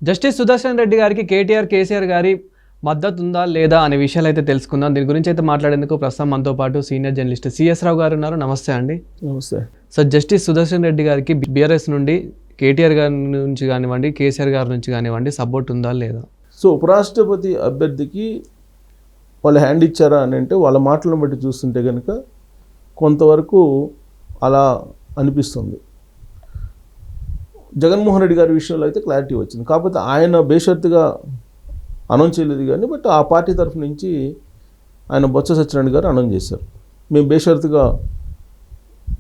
Justice Sudarshan Reddy గారికి కేటీఆర్ కేసీఆర్ గారి మద్దతు ఉందా లేదా అనే విషయాలు అయితే తెలుసుకుందాం. దీని గురించి అయితే మాట్లాడేందుకు ప్రస్తుతం మనతో పాటు సీనియర్ జర్నలిస్ట్ సిఎస్ రావు గారు ఉన్నారు. నమస్తే అండి. నమస్తే సార్, జస్టిస్ సుదర్శన్ రెడ్డి గారికి బీఆర్ఎస్ నుండి కేటీఆర్ గారి నుంచి కానివ్వండి, కేసీఆర్ గారి నుంచి కానివ్వండి సపోర్ట్ ఉందా లేదా? సో ఉపరాష్ట్రపతి అభ్యర్థికి వాళ్ళు హ్యాండ్ ఇచ్చారా అని అంటే వాళ్ళ మాటలను బట్టి చూస్తుంటే కనుక కొంతవరకు అలా అనిపిస్తుంది. జగన్మోహన్ రెడ్డి గారి విషయంలో అయితే క్లారిటీ వచ్చింది. కాకపోతే ఆయన బేషరతుగా అనౌన్స్ చేయలేదు కానీ బట్ ఆ పార్టీ తరఫు నుంచి ఆయన బొత్స సత్యనారాయణ గారు అనౌన్స్ చేశారు, మేము బేషరతుగా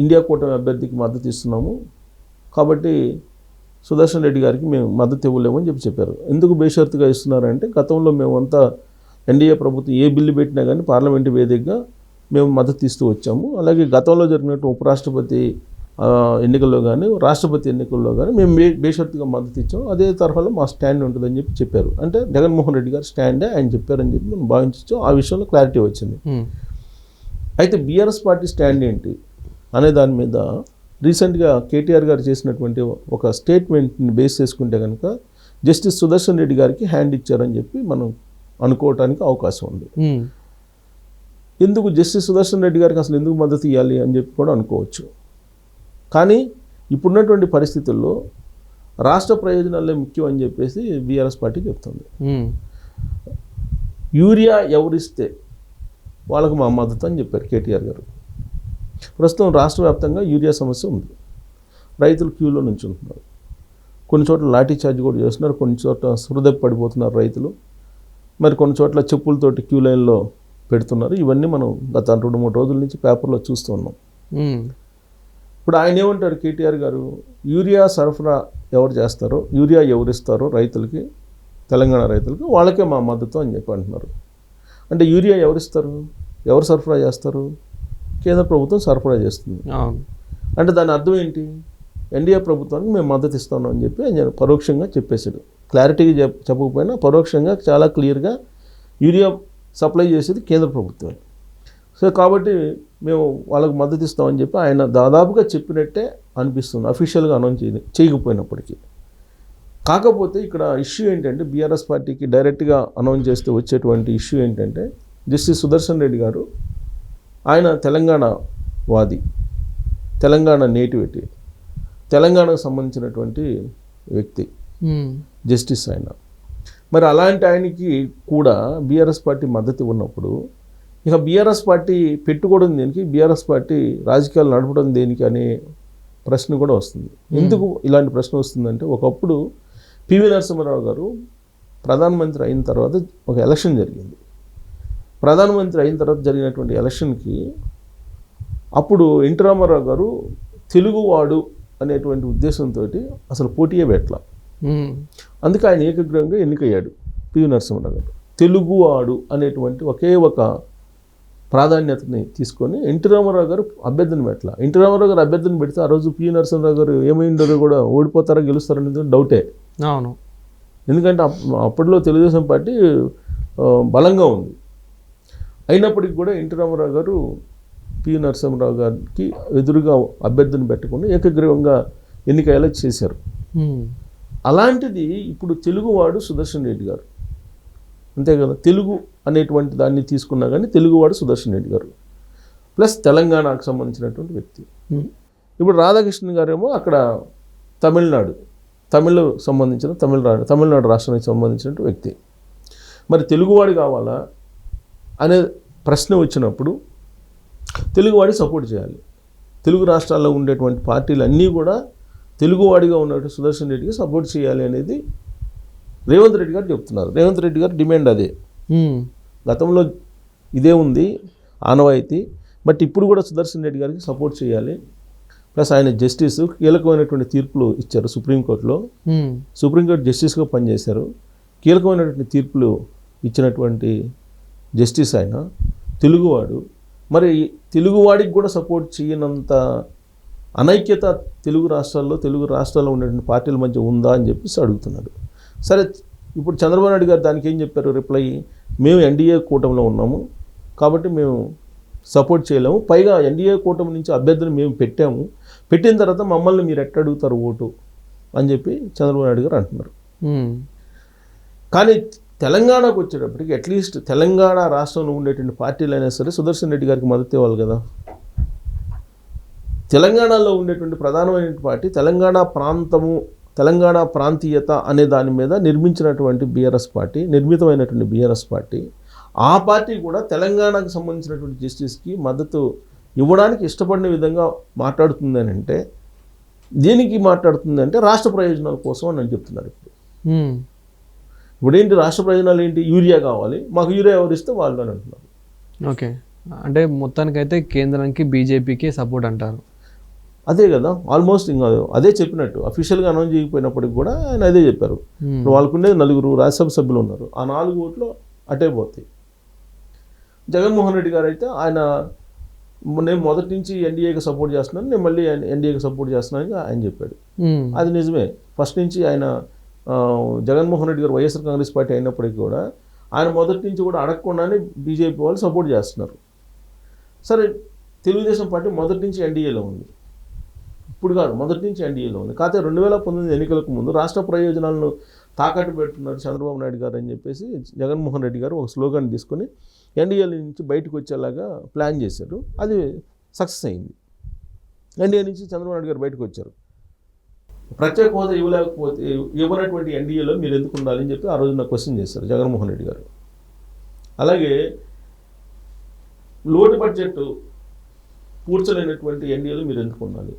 ఇండియా కూటమి అభ్యర్థికి మద్దతు ఇస్తున్నాము, కాబట్టి సుదర్శన్ రెడ్డి గారికి మేము మద్దతు ఇవ్వలేమని చెప్పారు. ఎందుకు బేషరతుగా ఇస్తున్నారంటే గతంలో మేమంతా ఎన్డీఏ ప్రభుత్వం ఏ బిల్లు పెట్టినా కానీ పార్లమెంటు వేదికగా మేము మద్దతు ఇస్తూ వచ్చాము. అలాగే గతంలో జరిగినట్టు ఉపరాష్ట్రపతి ఎన్నికల్లో కానీ రాష్ట్రపతి ఎన్నికల్లో కానీ మేము బేషరతుగా మద్దతు ఇచ్చాము, అదే తరహాలో మా స్టాండ్ ఉంటుందని చెప్పారు. అంటే జగన్మోహన్ రెడ్డి గారు స్టాండే ఆయన చెప్పారని చెప్పి మనం భావించవచ్చు. ఆ విషయంలో క్లారిటీ వచ్చింది. అయితే బీఆర్ఎస్ పార్టీ స్టాండ్ ఏంటి అనే దాని మీద రీసెంట్గా కేటీఆర్ గారు చేసినటువంటి ఒక స్టేట్మెంట్ని బేస్ చేసుకుంటే కనుక జస్టిస్ సుదర్శన్ రెడ్డి గారికి హ్యాండ్ ఇచ్చారని చెప్పి మనం అనుకోవటానికి అవకాశం ఉంది. ఎందుకు జస్టిస్ సుదర్శన్ రెడ్డి గారికి అసలు ఎందుకు మద్దతు ఇవ్వాలి అని చెప్పి కూడా అనుకోవచ్చు. కానీ ఇప్పుడున్నటువంటి పరిస్థితుల్లో రాష్ట్ర ప్రయోజనాలే ముఖ్యం అని చెప్పేసి బీఆర్ఎస్ పార్టీ చెప్తుంది. యూరియా ఎవరిస్తే వాళ్ళకు మా మద్దతు అని చెప్పారు కేటీఆర్ గారు. ప్రస్తుతం రాష్ట్ర వ్యాప్తంగా యూరియా సమస్య ఉంది. రైతులు క్యూలో నుంచి ఉంటున్నారు. కొన్ని చోట్ల లాఠీ చార్జ్ కూడా చేస్తున్నారు, కొన్ని చోట్ల హృదయ పడిపోతున్నారు రైతులు. మరి కొన్ని చోట్ల చెప్పులతోటి క్యూ లైన్లో పెడుతున్నారు. ఇవన్నీ మనం గత 2-3 రోజుల నుంచి పేపర్లో చూస్తూ ఉన్నాం. ఇప్పుడు ఆయన ఏమంటారు కేటీఆర్ గారు, యూరియా సరఫరా ఎవరు చేస్తారో, యూరియా ఎవరిస్తారో రైతులకి, తెలంగాణ రైతులకి వాళ్ళకే మా మద్దతు అని చెప్పి అంటున్నారు. అంటే యూరియా ఎవరిస్తారు, ఎవరు సరఫరా చేస్తారు? కేంద్ర ప్రభుత్వం సరఫరా చేస్తుంది. అంటే దాని అర్థం ఏంటి? ఎన్డీఏ ప్రభుత్వానికి మేము మద్దతు ఇస్తాను అని చెప్పి ఆయన పరోక్షంగా చెప్పేశాడు. క్లారిటీగా చెప్పకపోయినా పరోక్షంగా చాలా క్లియర్గా యూరియా సప్లై చేసేది కేంద్ర ప్రభుత్వమే. సో కాబట్టి మేము వాళ్ళకు మద్దతు ఇస్తామని చెప్పి ఆయన దాదాపుగా చెప్పినట్టే అనిపిస్తుంది, అఫీషియల్గా అనౌన్స్ చేయకపోయినప్పటికీ. కాకపోతే ఇక్కడ ఇష్యూ ఏంటంటే బీఆర్ఎస్ పార్టీకి డైరెక్ట్గా అనౌన్స్ చేస్తే వచ్చేటువంటి ఇష్యూ ఏంటంటే జస్టిస్ సుదర్శన్ రెడ్డి గారు ఆయన తెలంగాణ వాది, తెలంగాణ నేటివిటీ, తెలంగాణకు సంబంధించినటువంటి వ్యక్తి జస్టిస్ ఆయన. మరి అలాంటి ఆయనకి కూడా బీఆర్ఎస్ పార్టీ మద్దతు ఉన్నప్పుడు ఇక బీఆర్ఎస్ పార్టీ పెట్టుకోవడం దేనికి, బీఆర్ఎస్ పార్టీ రాజకీయాలు నడపడం దేనికి అనే ప్రశ్న కూడా వస్తుంది. ఎందుకు ఇలాంటి ప్రశ్న వస్తుందంటే ఒకప్పుడు పివి నరసింహారావు గారు ప్రధానమంత్రి అయిన తర్వాత ఒక ఎలక్షన్ జరిగింది. ప్రధానమంత్రి అయిన తర్వాత జరిగినటువంటి ఎలక్షన్కి అప్పుడు ఎన్టీ రామారావు గారు తెలుగువాడు అనేటువంటి ఉద్దేశంతో అసలు పోటీయే పెట్టలా. అందుకే ఆయన ఏకగ్రీవంగా ఎన్నికయ్యాడు పివి నరసింహారావు గారు. తెలుగువాడు అనేటువంటి ఒకే ఒక ప్రాధాన్యతని తీసుకొని ఎన్టీ రామారావు గారు అభ్యర్థిని పెట్టాల. ఎన్టీ రామారావు గారు అభ్యర్థిని పెడితే ఆ రోజు పివి నరసింహారావు గారు ఏమైందో కూడా ఓడిపోతారా గెలుస్తారనేది డౌటే. అవును, ఎందుకంటే అప్పట్లో తెలుగుదేశం పార్టీ బలంగా ఉంది. అయినప్పటికీ కూడా ఎన్టీ రామారావు గారు పివి నరసింహారావు గారికి ఎదురుగా అభ్యర్థిని పెట్టుకుని ఏకగ్రీవంగా ఎన్నికయ్యేలా చేశారు. అలాంటిది ఇప్పుడు తెలుగువాడు సుదర్శన్ రెడ్డి గారు, అంతే కదా. తెలుగు అనేటువంటి దాన్ని తీసుకున్నా కానీ తెలుగువాడు సుదర్శన్ రెడ్డి గారు ప్లస్ తెలంగాణకు సంబంధించినటువంటి వ్యక్తి. ఇప్పుడు రాధాకృష్ణన్ గారేమో అక్కడ తమిళ సంబంధించిన తమిళనాడు రాష్ట్రానికి సంబంధించినటువంటి వ్యక్తి. మరి తెలుగువాడు కావాలా అనే ప్రశ్న వచ్చినప్పుడు తెలుగువాడి సపోర్ట్ చేయాలి. తెలుగు రాష్ట్రాల్లో ఉండేటువంటి పార్టీలు అన్నీ కూడా తెలుగువాడిగా ఉన్నట్టు సుదర్శన్ రెడ్డికి సపోర్ట్ చేయాలి అనేది రేవంత్ రెడ్డి గారు చెప్తున్నారు. రేవంత్ రెడ్డి గారు డిమాండ్ అదే. గతంలో ఇదే ఉంది ఆనవాయితీ, బట్ ఇప్పుడు కూడా సుదర్శన్ రెడ్డి గారికి సపోర్ట్ చేయాలి. ప్లస్ ఆయన జస్టిస్ కీలకమైనటువంటి తీర్పులు ఇచ్చారు సుప్రీంకోర్టులో. సుప్రీంకోర్టు జస్టిస్గా పనిచేశారు. కీలకమైనటువంటి తీర్పులు ఇచ్చినటువంటి జస్టిస్ ఆయన తెలుగువాడు. మరి తెలుగువాడికి కూడా సపోర్ట్ చేయనంత అనైక్యత తెలుగు రాష్ట్రాల్లో ఉన్నటువంటి పార్టీల మధ్య ఉందా అని చెప్పేసి అడుగుతున్నాడు. సరే, ఇప్పుడు చంద్రబాబు నాయుడు గారు దానికి ఏం చెప్పారు రిప్లై? మేము ఎన్డీఏ కూటమిలో ఉన్నాము కాబట్టి మేము సపోర్ట్ చేయలేము, పైగా ఎన్డీఏ కూటమి నుంచి అభ్యర్థిని మేము పెట్టిన తర్వాత మమ్మల్ని మీరు ఎట్ట అడుగుతారు ఓటు అని చెప్పి చంద్రబాబు నాయుడు గారు అంటున్నారు. కానీ తెలంగాణకు వచ్చేటప్పటికి అట్లీస్ట్ తెలంగాణ రాష్ట్రంలో ఉండేటువంటి పార్టీలు అయినా సరే సుదర్శన్ రెడ్డి గారికి మద్దతు ఇవ్వాలి కదా. తెలంగాణలో ఉండేటువంటి ప్రధానమైన పార్టీ తెలంగాణ ప్రాంతము, తెలంగాణ ప్రాంతీయత అనే దాని మీద నిర్మించినటువంటి బీఆర్ఎస్ పార్టీ, నిర్మితమైనటువంటి బీఆర్ఎస్ పార్టీ, ఆ పార్టీ కూడా తెలంగాణకు సంబంధించినటువంటి జస్టిస్కి మద్దతు ఇవ్వడానికి ఇష్టపడిన విధంగా మాట్లాడుతుందని అంటే దేనికి మాట్లాడుతుందంటే రాష్ట్ర ప్రయోజనాల కోసం అని నేను చెప్తున్నారు. ఇప్పుడు ఏంటి రాష్ట్ర ప్రయోజనాలు ఏంటి? యూరియా కావాలి, మాకు యూరియా ఎవరిస్తే వాళ్ళు అని అంటున్నారు. ఓకే, అంటే మొత్తానికైతే కేంద్రానికి బీజేపీకి సపోర్ట్ అంటారు. అదే కదా, ఆల్మోస్ట్ ఇంకా అదే చెప్పినట్టు అఫీషియల్గా అనౌన్స్ చేయకపోయినప్పటికి కూడా ఆయన అదే చెప్పారు. ఇప్పుడు వాళ్ళకుండేది 4 రాజ్యసభ సభ్యులు ఉన్నారు, ఆ 4 ఓట్లు అటే పోతాయి. జగన్మోహన్ రెడ్డి గారు అయితే నేను మొదటి నుంచి ఎన్డీఏకి సపోర్ట్ చేస్తున్నాను, నేను మళ్ళీ ఎన్డీఏకి సపోర్ట్ చేస్తున్నాను ఆయన చెప్పాడు. అది నిజమే. ఫస్ట్ నుంచి ఆయన జగన్మోహన్ రెడ్డి గారు వైఎస్ఆర్ కాంగ్రెస్ పార్టీ అయినప్పటికీ కూడా ఆయన మొదటి నుంచి కూడా అడగకుండానే బీజేపీ వాళ్ళు సపోర్ట్ చేస్తున్నారు. సరే, తెలుగుదేశం పార్టీ మొదటి నుంచి ఎన్డీఏలో ఉంది, ఇప్పుడు కాదు, మొదటి నుంచి ఎన్డీఏలో ఉంది. కాకపోతే 2019 ఎన్నికలకు ముందు రాష్ట్ర ప్రయోజనాలను తాకట్టు పెడుతున్నారు చంద్రబాబు నాయుడు గారు అని చెప్పేసి జగన్మోహన్ రెడ్డి గారు ఒక స్లోగన్ తీసుకొని ఎన్డీఏ నుంచి బయటకు వచ్చేలాగా ప్లాన్ చేశారు. అది సక్సెస్ అయింది. ఎన్డీఏ నుంచి చంద్రబాబు నాయుడు గారు బయటకు వచ్చారు. ప్రత్యేక హోదా ఇవ్వలేకపోతే ఇవ్వనటువంటి ఎన్డీఏలో మీరు ఎందుకు ఉండాలని చెప్పి ఆ రోజు నాకు క్వశ్చన్ చేశారు జగన్మోహన్ రెడ్డి గారు. అలాగే లోటు బడ్జెట్ పూడ్చలేనటువంటి ఎన్డీఏలో మీరు ఎందుకు ఉండాలి,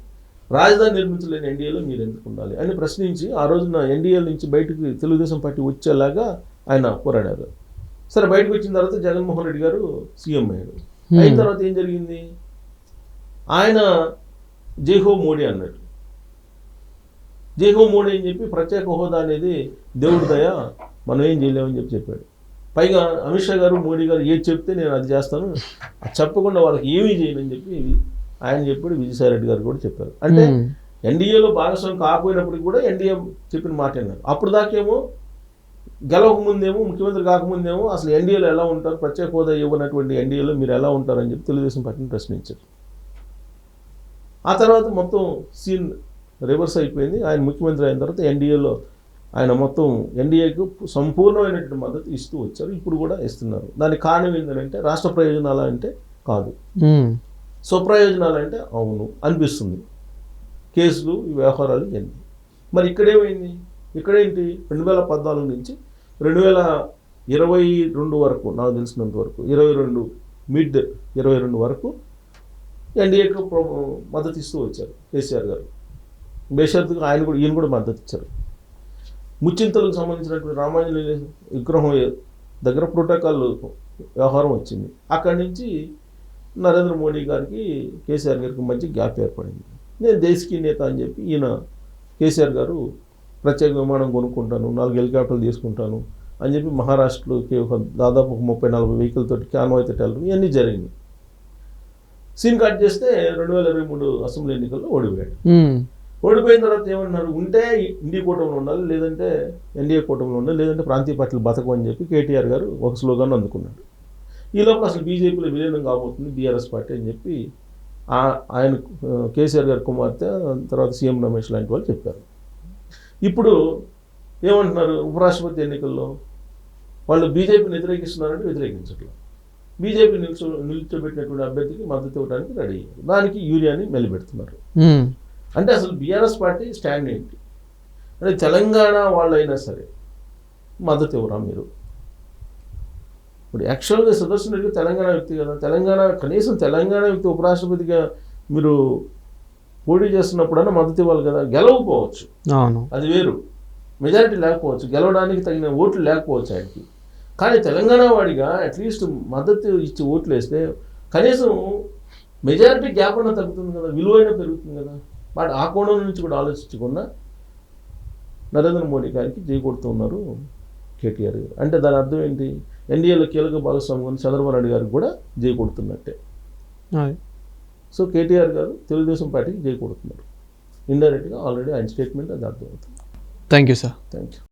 రాజధాని నిర్మించలేని ఎన్డీఏలో మీరు ఎందుకు ఉండాలి అని ప్రశ్నించి ఆ రోజున ఎన్డీఏ నుంచి బయటకు తెలుగుదేశం పార్టీ వచ్చేలాగా ఆయన పోరాడారు. సరే, బయటకు వచ్చిన తర్వాత జగన్మోహన్ రెడ్డి గారు సీఎం అయ్యాడు. అయిన తర్వాత ఏం జరిగింది? ఆయన జైహో మోడీ అన్నాడు. జైహో మోడీ అని చెప్పి ప్రత్యేక హోదా అనేది దేవుడి దయ, మనం ఏం చేయలేమని చెప్పాడు. పైగా అమిత్ షా గారు, మోడీ గారు ఏది చెప్తే నేను అది చేస్తాను, అది చెప్పకుండా వాళ్ళకి ఏమీ చేయనని చెప్పి ఆయన చెప్పాడు. విజయసాయిరెడ్డి గారు కూడా చెప్పారు. అంటే ఎన్డీఏలో భాగస్వామి కాకపోయినప్పటికీ కూడా ఎన్డీఏ చెప్పిన మాట అన్నారు. అప్పుడు దాకేమో గెలవకముందేమో, ముఖ్యమంత్రి కాకముందేమో అసలు ఎన్డీఏలో ఎలా ఉంటారు, ప్రత్యేక హోదా ఇవ్వనటువంటి ఎన్డీఏలో మీరు ఎలా ఉంటారని చెప్పి తెలుగుదేశం పార్టీని ప్రశ్నించారు. ఆ తర్వాత మొత్తం సీన్ రివర్స్ అయిపోయింది. ఆయన ముఖ్యమంత్రి అయిన తర్వాత ఎన్డీఏలో ఆయన మొత్తం ఎన్డీఏకు సంపూర్ణమైనటువంటి మద్దతు ఇస్తూ వచ్చారు. ఇప్పుడు కూడా ఇస్తున్నారు. దానికి కారణం ఏంటంటే రాష్ట్ర ప్రయోజనాలు అంటే కాదు, స్వప్రయోజనాలు అంటే అవును అనిపిస్తుంది. కేసులు, ఈ వ్యవహారాలు ఇవన్నీ. మరి ఇక్కడేమైంది? ఇక్కడేంటి? 2014 నుంచి 2022 వరకు, నాకు తెలిసినంత వరకు 22 వరకు ఎన్డీఏకు మద్దతు ఇస్తూ వచ్చారు కేసీఆర్ గారు. బేషరతుగా ఈయన కూడా మద్దతు ఇచ్చారు. ముచ్చింతలకు సంబంధించినటువంటి రామాంజనేయ విగ్రహం దగ్గర ప్రోటోకాల్ వ్యవహారం వచ్చింది. అక్కడి నుంచి నరేంద్ర మోడీ గారికి కేసీఆర్ గారికి మధ్య గ్యాప్ ఏర్పడింది. నేను దేశకీ నేత అని చెప్పి ఈయన కేసీఆర్ గారు ప్రత్యేక విమానం కొనుక్కుంటాను, 4 హెలికాప్టర్లు తీసుకుంటాను అని చెప్పి మహారాష్ట్రలోకి దాదాపు 30-40 వెహికల్ తోటి కాన్వాయ్ తేటాలు ఇవన్నీ జరిగింది. సీన్ కట్ చేస్తే 2023 అసెంబ్లీ ఎన్నికల్లో ఓడిపోయాడు. ఓడిపోయిన తర్వాత ఏమన్నారు? ఉంటే ఇండియా కూటమిలో ఉండాలి, లేదంటే ఎన్డీఏ కూటమిలో ఉండాలి, లేదంటే ప్రాంతీయ పార్టీలు బతకం అని చెప్పి కేటీఆర్ గారు ఒక స్లోగాన్ అందుకున్నాడు. ఈ లోపల అసలు బీజేపీలో విలీనం కాబోతుంది బీఆర్ఎస్ పార్టీ అని చెప్పి ఆయన కేసీఆర్ గారి కుమార్తె, తర్వాత సీఎం రమేష్ లాంటి వాళ్ళు చెప్పారు. ఇప్పుడు ఏమంటున్నారు? ఉపరాష్ట్రపతి ఎన్నికల్లో వాళ్ళు బీజేపీని వ్యతిరేకిస్తున్నారంటే వ్యతిరేకించట్లేదు. బీజేపీ నిల్చోబెట్టినటువంటి అభ్యర్థికి మద్దతు ఇవ్వడానికి రెడీ అయ్యారు. దానికి యూరియాని మెలిపెడుతున్నారు. అంటే అసలు బీఆర్ఎస్ పార్టీ స్టాండ్ ఏంటి? అంటే తెలంగాణ వాళ్ళైనా సరే మద్దతు ఇవ్వరా మీరు? ఇప్పుడు యాక్చువల్గా సుదర్శన్ రెడ్డి తెలంగాణ వ్యక్తి కదా, కనీసం తెలంగాణ వ్యక్తి ఉపరాష్ట్రపతిగా మీరు పోటీ చేస్తున్నప్పుడన్నా మద్దతు ఇవ్వాలి కదా. గెలవకపోవచ్చు, అది వేరు, మెజారిటీ లేకపోవచ్చు, గెలవడానికి తగిన ఓట్లు లేకపోవచ్చు ఆయనకి. కానీ తెలంగాణ వాడిగా అట్లీస్ట్ మద్దతు ఇచ్చి ఓట్లు వేస్తే కనీసం మెజారిటీ గ్యాప్ అన్న తగ్గుతుంది కదా, విలువైన పెరుగుతుంది కదా. వాడు ఆ కోణం నుంచి కూడా ఆలోచించకుండా నరేంద్ర మోడీ గారికి జై కొడుతున్నారు కేటీఆర్ గారు. అంటే దాని అర్థం ఏంటి? ఎన్డీఏలో కీలక భాగస్వామ్యం చంద్రబాబు నాయుడు గారికి కూడా జై కొడుతున్నట్టే. సో కేటీఆర్ గారు తెలుగుదేశం పార్టీకి జై కొడుతున్నారు. ఇండైరెక్ట్గా ఆల్రెడీ ఆయన స్టేట్మెంట్ అది అర్థమవుతుంది. Thank you sir. Thank you.